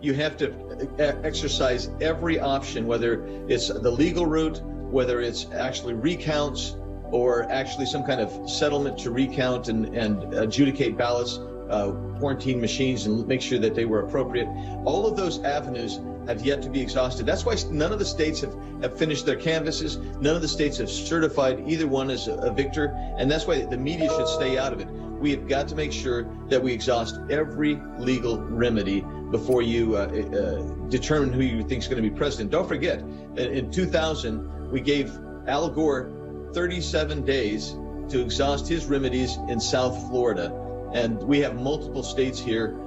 you have to exercise every option, whether it's the legal route, whether it's actually recounts, or actually some kind of settlement to recount and adjudicate ballots, quarantine machines, and make sure that they were appropriate. All of those avenues have yet to be exhausted. That's why none of the states have finished their canvasses. None of the states have certified either one as a victor, and that's why the media should stay out of it. We have got to make sure that we exhaust every legal remedy before you determine who you think is going to be president. Don't forget, in 2000, we gave Al Gore 37 days to exhaust his remedies in South Florida. And we have multiple states here,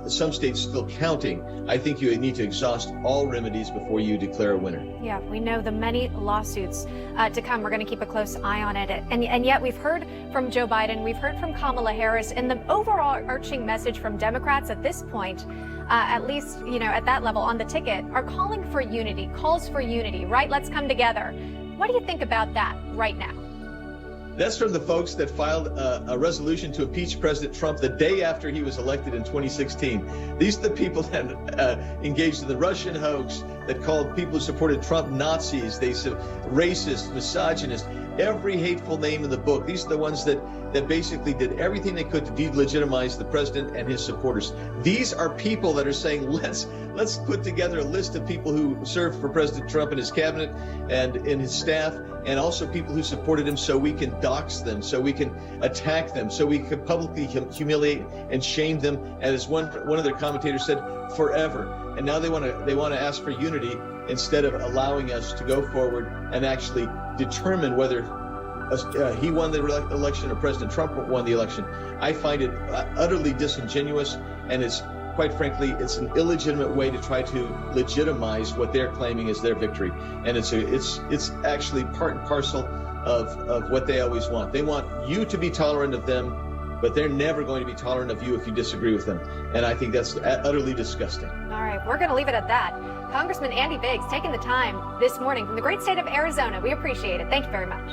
some states still counting. I think you need to exhaust all remedies before you declare a winner. Yeah, we know the many lawsuits to come. We're going to keep a close eye on it. And yet we've heard from Joe Biden, we've heard from Kamala Harris, and the overarching message from Democrats at this point, at least, at that level on the ticket, are calling for unity, calls for unity, right? Let's come together. What do you think about that right now? That's from the folks that filed a resolution to impeach President Trump the day after he was elected in 2016. These are the people that engaged in the Russian hoax, that called people who supported Trump Nazis, they said racist, misogynist, every hateful name in the book. These are the ones that basically did everything they could to delegitimize the president and his supporters. These are people that are saying, let's put together a list of people who served for President Trump and his cabinet and in his staff, and also people who supported him, so we can dox them, so we can attack them, so we can publicly humiliate and shame them, and as one of their commentators said, forever. And now they want to ask for unity instead of allowing us to go forward and actually determine whether he won the election or President Trump won the election. I find it utterly disingenuous, and it's, quite frankly, it's an illegitimate way to try to legitimize what they're claiming is their victory. And it's actually part and parcel of what they always want. They want you to be tolerant of them, but they're never going to be tolerant of you if you disagree with them. And I think that's utterly disgusting. All right, we're going to leave it at that. Congressman Andy Biggs taking the time this morning from the great state of Arizona. We appreciate it. Thank you very much.